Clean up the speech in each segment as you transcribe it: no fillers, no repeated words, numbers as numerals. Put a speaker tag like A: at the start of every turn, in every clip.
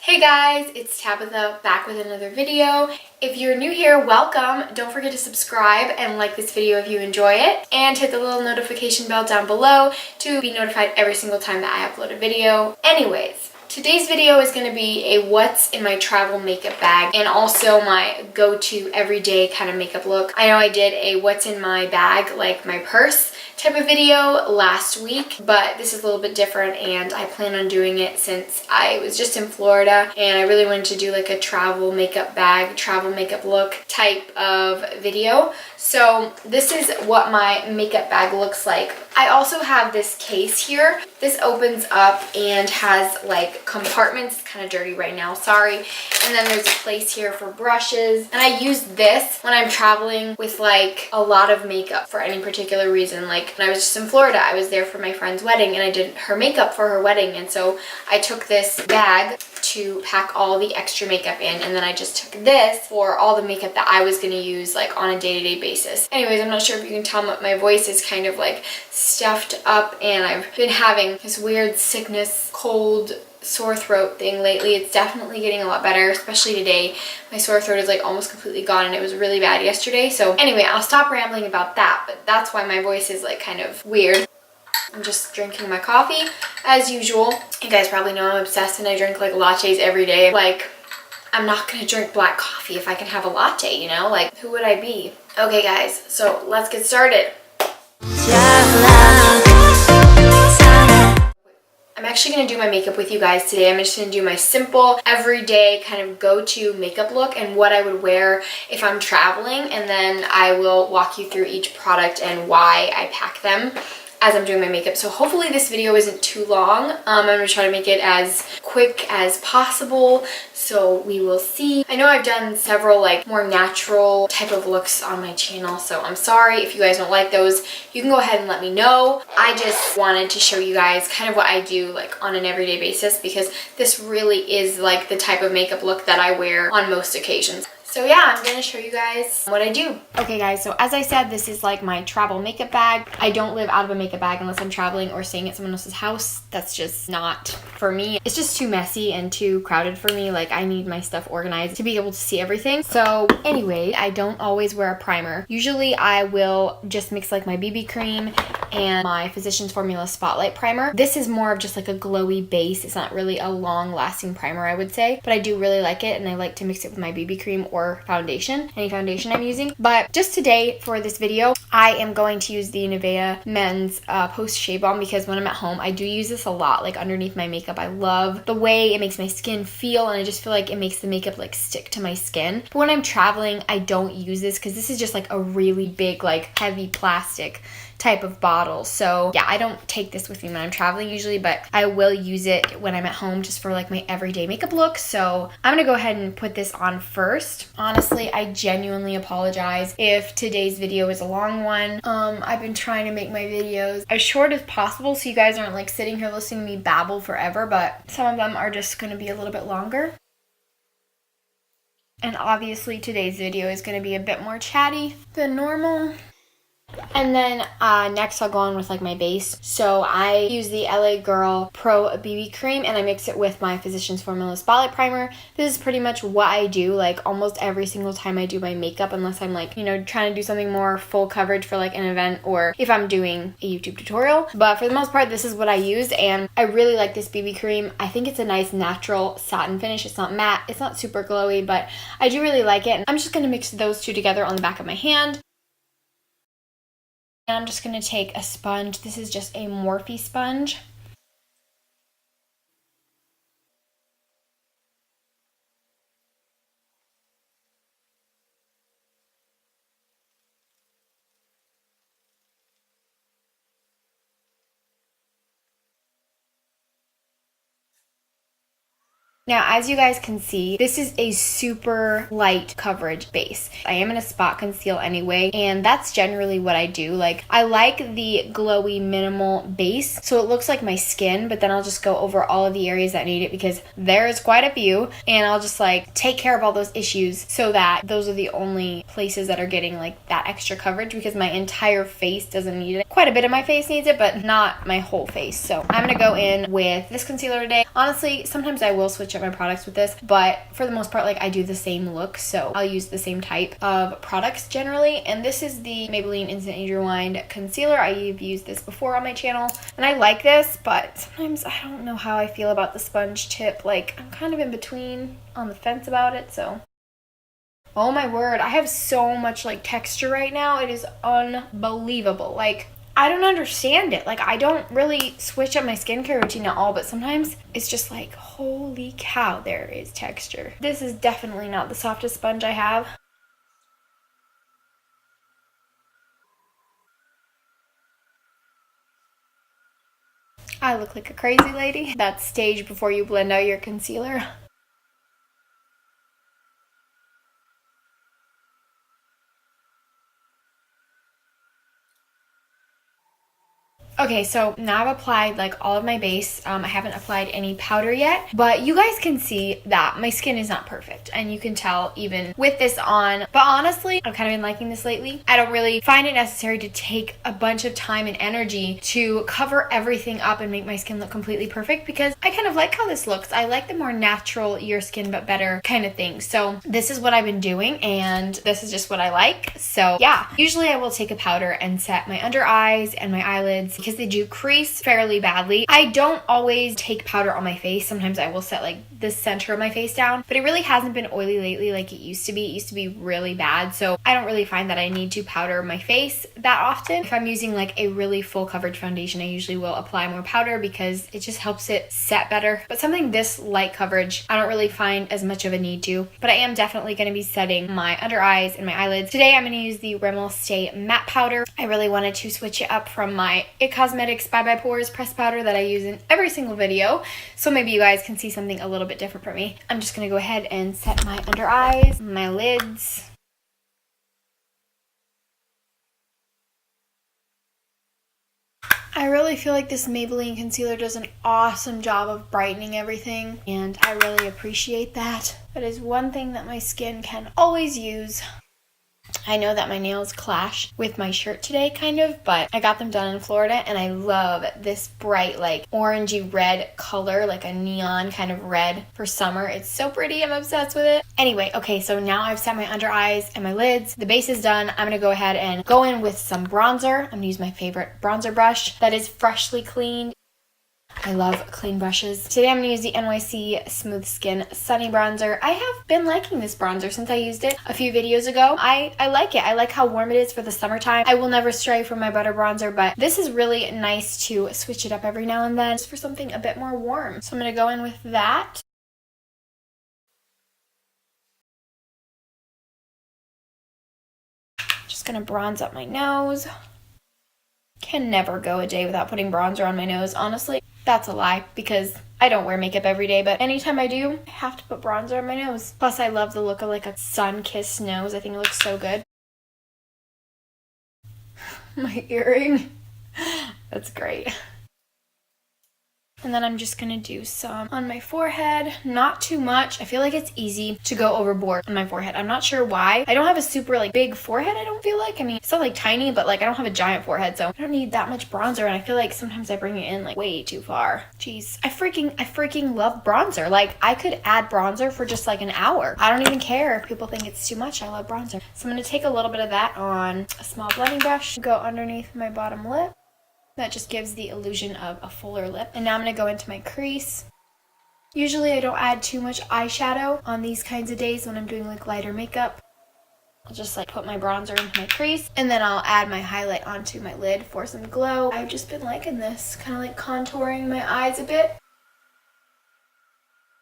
A: Hey guys, it's Tabitha back with another video. If you're new here, welcome. Don't forget to subscribe and like this video if you enjoy it, and hit the little notification bell down below to be notified every single time that I upload a video. Anyways, today's video is going to be a what's in my travel makeup bag and also my go-to everyday kind of makeup look. I know I did a what's in my bag, like my purse type of video last week, but this is a little bit different and I plan on doing it since I was just in Florida and I really wanted to do like a travel makeup bag, travel makeup look type of video. So this is what my makeup bag looks like. I also have this case here. This opens up and has like compartments. It's kind of dirty right now, sorry. And then there's a place here for brushes. And I use this when I'm traveling with like a lot of makeup for any particular reason. Like when I was just in Florida, I was there for my friend's wedding and I did her makeup for her wedding. And so I took this bag to pack all the extra makeup in, and then I just took this for all the makeup that I was going to use like on a day-to-day basis. Anyways, I'm not sure if you can tell, but my voice is kind of like stuffed up and I've been having this weird sickness, cold, sore throat thing lately. It's definitely getting a lot better, especially today. My sore throat is like almost completely gone and it was really bad yesterday. So anyway, I'll stop rambling about that, but that's why my voice is like kind of weird. I'm just drinking my coffee as usual. You guys probably know I'm obsessed and I drink like lattes every day. Like, I'm not gonna drink black coffee if I can have a latte, you know? Like, who would I be? Okay guys, so let's get started. I'm actually going to do my makeup with you guys today. I'm just going to do my simple, everyday kind of go-to makeup look and what I would wear if I'm traveling, and then I will walk you through each product and why I pack them as I'm doing my makeup. So hopefully this video isn't too long. I'm going to try to make it as quick as possible, so we will see. I know I've done several like more natural type of looks on my channel, so I'm sorry if you guys don't like those. You can go ahead and let me know. I just wanted to show you guys kind of what I do like on an everyday basis, because this really is like the type of makeup look that I wear on most occasions. So yeah, I'm going to show you guys what I do. Okay guys, so as I said, this is like my travel makeup bag. I don't live out of a makeup bag unless I'm traveling or staying at someone else's house. That's just not for me. It's just too messy and too crowded for me. Like, I need my stuff organized to be able to see everything. So anyway, I don't always wear a primer. Usually I will just mix like my BB cream and my Physicians Formula Spotlight Primer. This is more of just like a glowy base. It's not really a long lasting primer, I would say, but I do really like it and I like to mix it with my BB cream or foundation, any foundation I'm using. But just today for this video, I am going to use the Nivea Men's Post Shave Balm, because when I'm at home, I do use this a lot, like underneath my makeup. I love the way it makes my skin feel, and I just feel like it makes the makeup like stick to my skin. But when I'm traveling, I don't use this because this is just like a really big, like heavy plastic type of bottle. So yeah, I don't take this with me when I'm traveling usually, but I will use it when I'm at home just for like my everyday makeup look. So I'm gonna go ahead and put this on first. Honestly, I genuinely apologize if today's video is a long one. I've been trying to make my videos as short as possible so you guys aren't like sitting here listening to me babble forever, but some of them are just gonna be a little bit longer. And obviously today's video is gonna be a bit more chatty than normal. And then next I'll go on with like my base. So I use the LA Girl Pro BB Cream and I mix it with my Physicians Formula Spotlight Primer. This is pretty much what I do like almost every single time I do my makeup, unless I'm like, you know, trying to do something more full coverage for like an event or if I'm doing a YouTube tutorial. But for the most part, this is what I use and I really like this BB cream. I think it's a nice natural satin finish. It's not matte, it's not super glowy, but I do really like it. And I'm just going to mix those two together on the back of my hand. And I'm just going to take a sponge. This is just a Morphe sponge. Now, as you guys can see, this is a super light coverage base. I am in a spot conceal anyway, and that's generally what I do. Like, I like the glowy minimal base, so it looks like my skin, but then I'll just go over all of the areas that need it because there's quite a few, and I'll just like take care of all those issues so that those are the only places that are getting like that extra coverage, because my entire face doesn't need it. Quite a bit of my face needs it, but not my whole face. So I'm gonna go in with this concealer today. Honestly, sometimes I will switch switch up my products with this, but for the most part, like I do the same look, so I'll use the same type of products generally. And this is the Maybelline Instant Age Rewind Concealer. I've used this before on my channel, and I like this, but sometimes I don't know how I feel about the sponge tip. Like, I'm kind of in between, on the fence about it, so. Oh my word, I have so much like texture right now. It is unbelievable. Like, I don't understand it. Like, I don't really switch up my skincare routine at all, but sometimes it's just like, holy cow, there is texture. This is definitely not the softest sponge I have. I look like a crazy lady. That stage before you blend out your concealer. Okay, so now I've applied like all of my base. I haven't applied any powder yet, but you guys can see that my skin is not perfect, and you can tell even with this on. But honestly, I've kind of been liking this lately. I don't really find it necessary to take a bunch of time and energy to cover everything up and make my skin look completely perfect, because I kind of like how this looks. I like the more natural your skin but better kind of thing. So this is what I've been doing, and this is just what I like. So yeah, usually I will take a powder and set my under eyes and my eyelids, because they do crease fairly badly. I don't always take powder on my face. Sometimes I will set like the center of my face down, but it really hasn't been oily lately like it used to be. It used to be really bad, so I don't really find that I need to powder my face that often. If I'm using like a really full coverage foundation, I usually will apply more powder because it just helps it set better. But something this light coverage, I don't really find as much of a need to, but I am definitely going to be setting my under eyes and my eyelids. Today I'm going to use the Rimmel Stay Matte Powder. I really wanted to switch it up from my Cosmetics Bye Pores pressed powder that I use in every single video, so maybe you guys can see something a little bit different from me. I'm just gonna go ahead and set my under eyes, my lids. I really feel like this Maybelline concealer does an awesome job of brightening everything, and I really appreciate that. That is one thing that my skin can always use. I know that my nails clash with my shirt today, kind of, but I got them done in Florida, and I love this bright, like, orangey red color, like a neon kind of red for summer. It's so pretty. I'm obsessed with it. Anyway, okay, so now I've set my under eyes and my lids. The base is done. I'm going to go ahead and go in with some bronzer. I'm going to use my favorite bronzer brush that is freshly cleaned. I love clean brushes. Today I'm going to use the NYC Smooth Skin Sunny Bronzer. I have been liking this bronzer since I used it a few videos ago. I like it. I like how warm it is for the summertime. I will never stray from my butter bronzer, but this is really nice to switch it up every now and then just for something a bit more warm. So I'm going to go in with that. Just going to bronze up my nose. Can never go a day without putting bronzer on my nose, honestly. That's a lie, because I don't wear makeup every day, but anytime I do, I have to put bronzer on my nose. Plus, I love the look of like a sun-kissed nose. I think it looks so good. My earring. That's great. And then I'm just gonna do some on my forehead. Not too much. I feel like it's easy to go overboard on my forehead. I'm not sure why. I don't have a super like big forehead, I don't feel like. I mean, it's not like tiny, but like I don't have a giant forehead, so I don't need that much bronzer. And I feel like sometimes I bring it in like way too far. Jeez, I freaking love bronzer. Like, I could add bronzer for just like an hour. I don't even care if people think it's too much. I love bronzer. So I'm gonna take a little bit of that on a small blending brush, go underneath my bottom lip. That just gives the illusion of a fuller lip. And now I'm going to go into my crease. Usually I don't add too much eyeshadow on these kinds of days when I'm doing like lighter makeup. I'll just like put my bronzer into my crease, and then I'll add my highlight onto my lid for some glow. I've just been liking this, kind of like contouring my eyes a bit.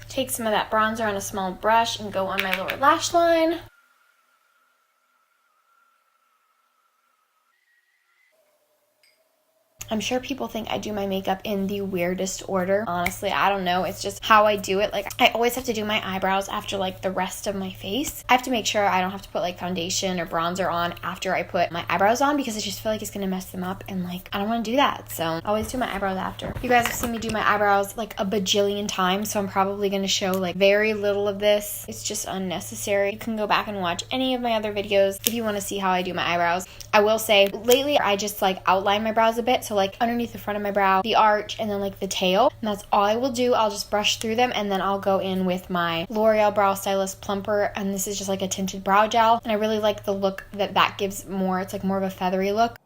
A: Take some of that bronzer on a small brush and go on my lower lash line. I'm sure people think I do my makeup in the weirdest order. Honestly, I don't know. It's just how I do it. Like, I always have to do my eyebrows after like the rest of my face. I have to make sure I don't have to put like foundation or bronzer on after I put my eyebrows on, because I just feel like it's gonna mess them up, and like I don't want to do that. So I always do my eyebrows after. You guys have seen me do my eyebrows like a bajillion times, so I'm probably gonna show like very little of this. It's just unnecessary. You can go back and watch any of my other videos if you want to see how I do my eyebrows. I will say lately I just like outline my brows a bit, so like underneath the front of my brow, the arch, and then like the tail. And that's all I will do. I'll just brush through them, and then I'll go in with my L'Oreal Brow Stylist Plumper, and this is just like a tinted brow gel, and I really like the look that gives more. It's like more of a feathery look.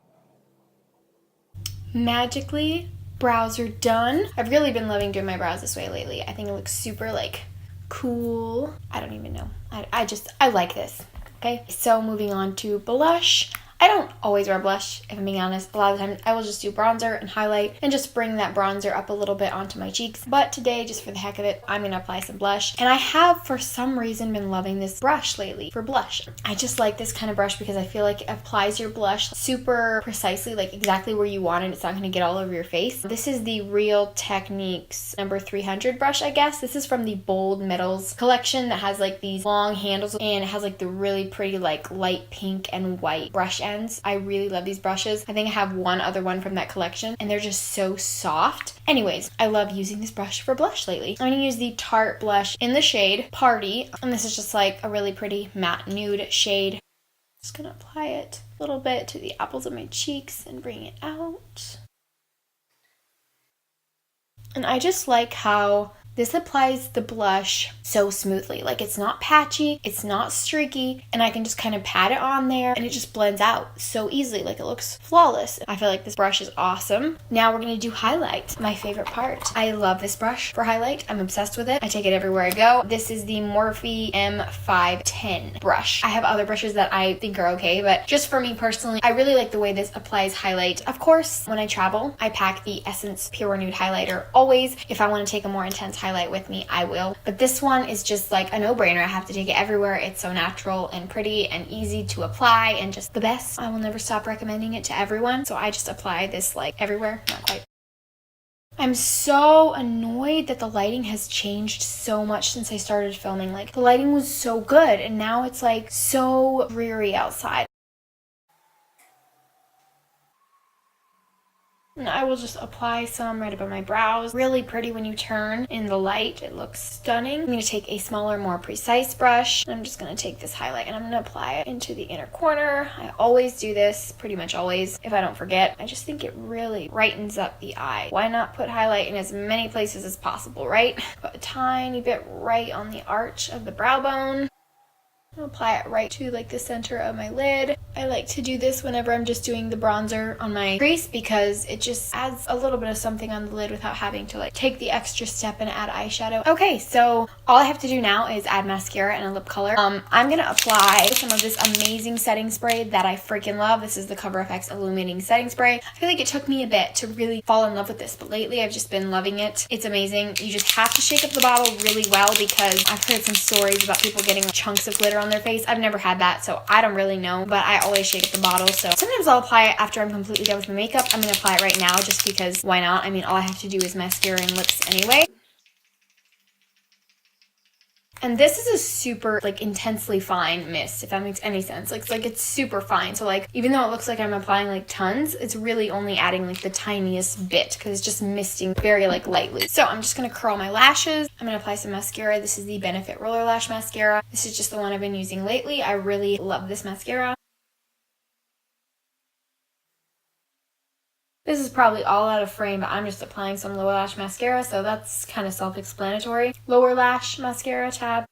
A: Magically, brows are done. I've really been loving doing my brows this way lately. I think it looks super like cool. I don't even know. I like this. Okay, so moving on to blush. I don't always wear blush, if I'm being honest. A lot of the time I will just do bronzer and highlight and just bring that bronzer up a little bit onto my cheeks. But today, just for the heck of it, I'm going to apply some blush. And I have, for some reason, been loving this brush lately for blush. I just like this kind of brush because I feel like it applies your blush super precisely, like exactly where you want it. It's not going to get all over your face. This is the Real Techniques number 300 brush, I guess. This is from the Bold Metals collection that has like these long handles, and it has like the really pretty like light pink and white brush ends. I really love these brushes. I think I have one other one from that collection, and they're just so soft. Anyways, I love using this brush for blush lately. I'm going to use the Tarte blush in the shade Partyyy, and this is just like a really pretty matte nude shade. Just going to apply it a little bit to the apples of my cheeks and bring it out. And I just like how this applies the blush so smoothly. Like, it's not patchy, it's not streaky, and I can just kind of pat it on there and it just blends out so easily. Like, it looks flawless. I feel like this brush is awesome. Now we're gonna do highlight, my favorite part. I love this brush for highlight. I'm obsessed with it. I take it everywhere I go. This is the Morphe M510 brush. I have other brushes that I think are okay, but just for me personally, I really like the way this applies highlight. Of course, when I travel, I pack the Essence Pure Nude highlighter always. If I want to take a more intense highlight with me, I will. But this one is just like a no-brainer. I have to take it everywhere. It's so natural and pretty and easy to apply and just the best. I will never stop recommending it to everyone. So I just apply this like everywhere. Not quite. I'm so annoyed that the lighting has changed so much since I started filming. Like, the lighting was so good and now it's like so dreary outside. And I will just apply some right above my brows. Really pretty when you turn in the light. It looks stunning. I'm going to take a smaller, more precise brush. I'm just going to take this highlight and I'm going to apply it into the inner corner. I always do this, pretty much always, if I don't forget. I just think it really brightens up the eye. Why not put highlight in as many places as possible, right? Put a tiny bit right on the arch of the brow bone. I'll apply it right to like the center of my lid. I like to do this whenever I'm just doing the bronzer on my crease because it just adds a little bit of something on the lid without having to like take the extra step and add eyeshadow. Okay, so all I have to do now is add mascara and a lip color. I'm gonna apply some of this amazing setting spray that I freaking love. This is the Cover FX Illuminating Setting Spray. I feel like it took me a bit to really fall in love with this, but lately I've just been loving it. It's amazing. You just have to shake up the bottle really well because I've heard some stories about people getting chunks of glitter on their face. I've never had that, so I don't really know, but I always shake up the bottle. So sometimes I'll apply it after I'm completely done with my makeup. I'm gonna apply it right now just because why not? I mean, all I have to do is mascara and lips anyway. And this is a super like intensely fine mist, if that makes any sense. Like it's super fine. So like even though it looks like I'm applying like tons, it's really only adding like the tiniest bit because it's just misting very like lightly. So I'm just gonna curl my lashes. I'm gonna apply some mascara. This is the Benefit Roller Lash Mascara. This is just the one I've been using lately. I really love this mascara. This is probably all out of frame, but I'm just applying some lower lash mascara, so that's kind of self-explanatory. Lower lash mascara tab.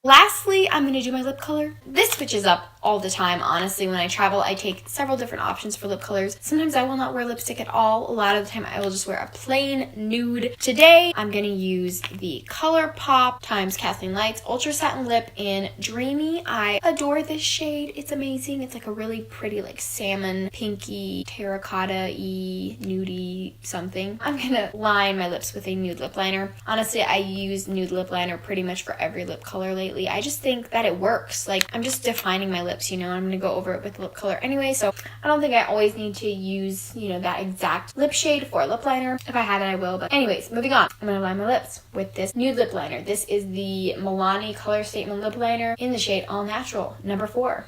A: Lastly, I'm going to do my lip color. This switches up all the time, honestly. When I travel, I take several different options for lip colors. Sometimes I will not wear lipstick at all. A lot of the time, I will just wear a plain nude. Today, I'm going to use the Colourpop times Kathleen Lights Ultra Satin Lip in Dreamy. I adore this shade. It's amazing. It's like a really pretty, like salmon, pinky, terracotta-y, nudie something. I'm going to line my lips with a nude lip liner. Honestly, I use nude lip liner pretty much for every lip color lately. I just think that it works. Like, I'm just defining my lips, you know. I'm going to go over it with lip color anyway, so I don't think I always need to use, you know, that exact lip shade for a lip liner. If I had it, I will. But anyways, moving on. I'm going to line my lips with this nude lip liner. This is the Milani Color Statement Lip Liner in the shade All Natural, number 4.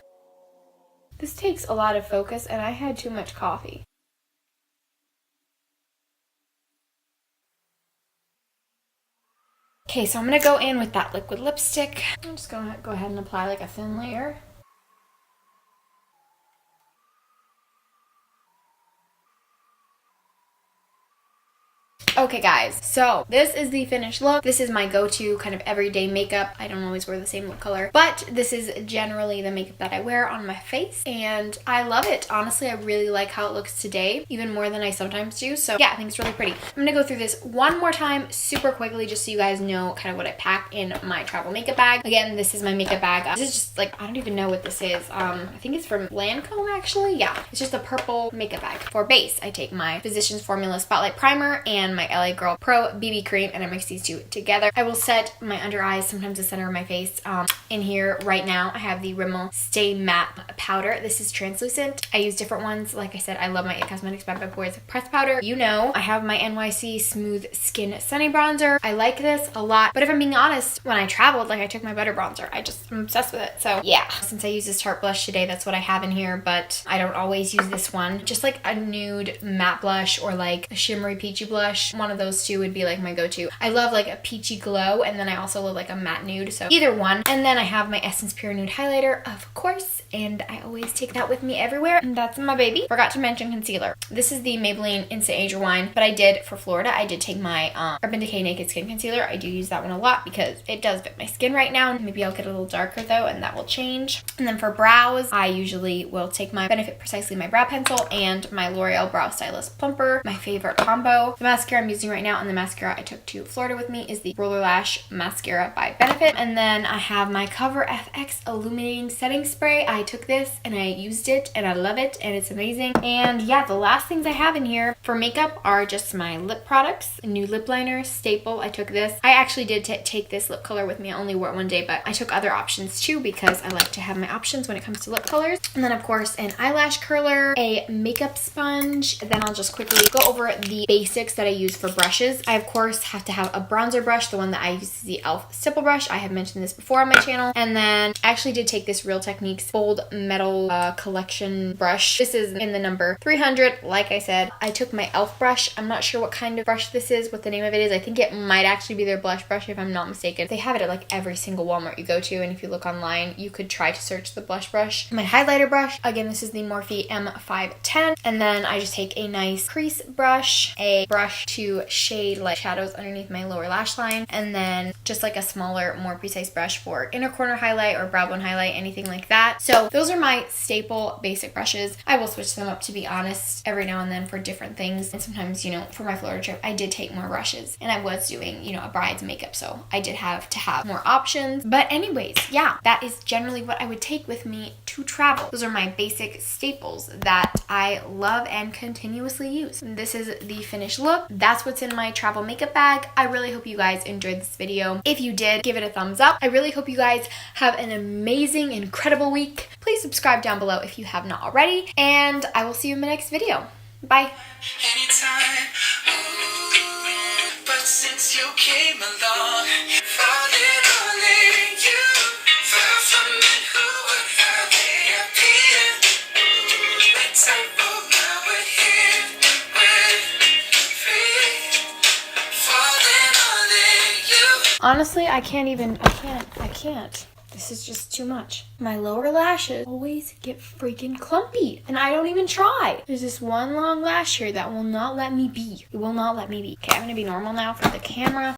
A: This takes a lot of focus, and I had too much coffee. Okay, so I'm going to go in with that liquid lipstick. I'm just going to go ahead and apply like a thin layer. Okay guys, so this is the finished look. This is my go-to kind of everyday makeup. I don't always wear the same lip color, but this is generally the makeup that I wear on my face and I love it. Honestly, I really like how it looks today, even more than I sometimes do. So yeah, I think it's really pretty. I'm gonna go through this one more time super quickly just so you guys know kind of what I pack in my travel makeup bag. Again, this is my makeup bag. This is just like, I don't even know what this is. I think it's from Lancome actually. Yeah, it's just a purple makeup bag. For base, I take my Physicians Formula Spotlight Primer and my LA Girl Pro BB Cream and I mix these two together. I will set my under eyes, sometimes the center of my face. In here right now, I have the Rimmel Stay Matte Powder. This is translucent. I use different ones. Like I said, I love my It Cosmetics by Boys pressed powder. You know, I have my NYC Smooth Skin Sunny Bronzer. I like this a lot, but if I'm being honest, when I traveled, like I took my Butter Bronzer. I'm obsessed with it. So yeah, since I use this Tarte blush today, that's what I have in here, but I don't always use this one. Just like a nude matte blush or like a shimmery peachy blush. One of those two would be like my go-to. I love like a peachy glow and then I also love like a matte nude, so either one. And then I have my Essence Pure Nude Highlighter, of course, and I always take that with me everywhere, and that's my baby. Forgot to mention concealer. This is the Maybelline Instant Age Rewind, but I did, for Florida, I did take my Urban Decay Naked Skin Concealer. I do use that one a lot because it does fit my skin right now. Maybe I'll get a little darker though, and that will change. And then for brows, I usually will take my Benefit Precisely My Brow Pencil and my L'Oreal Brow Stylist Plumper, my favorite combo. The mascara I'm using right now and the mascara I took to Florida with me is the Roller Lash Mascara by Benefit. And then I have my Cover FX Illuminating Setting Spray. I took this and I used it and I love it and it's amazing. And yeah, the last things I have in here for makeup are just my lip products. A new lip liner, staple. I took this. I actually did take this lip color with me. I only wore it one day, but I took other options too because I like to have my options when it comes to lip colors. And then of course an eyelash curler, a makeup sponge. Then I'll just quickly go over the basics that I use for brushes. I of course have to have a bronzer brush. The one that I use is the e.l.f. stipple brush. I have mentioned this before on my channel. And then I actually did take this Real Techniques Bold Metal Collection brush. This is in the number 300. Like I said, I took my e.l.f. brush. I'm not sure what kind of brush this is, what the name of it is. I think it might actually be their blush brush if I'm not mistaken. They have it at like every single Walmart you go to, and if you look online, you could try to search the blush brush. My highlighter brush, again, this is the Morphe M510. And then I just take a nice crease brush, a brush to shade like shadows underneath my lower lash line, and then just like a smaller, more precise brush for inner corner highlight or brow bone highlight, anything like that. So those are my staple basic brushes. I will switch them up, to be honest, every now and then for different things. And sometimes, you know, for my Florida trip, I did take more brushes and I was doing, you know, a bride's makeup, so I did have to have more options. But anyways, yeah, that is generally what I would take with me to travel. Those are my basic staples that I love and continuously use. This is the finished look. That's what's in my travel makeup bag. I really hope you guys enjoyed this video. If you did, give it a thumbs up. I really hope you guys have an amazing, incredible week. Please subscribe down below if you have not already, and I will see you in my next video. Bye. Anytime, but since you came along, falling only you, far from it, who would have appeared? Let's hope now we're here, we're free, falling only you. Honestly, I can't. This is just too much. My lower lashes always get freaking clumpy and I don't even try. There's this one long lash here that will not let me be. It will not let me be. Okay, I'm gonna be normal now for the camera.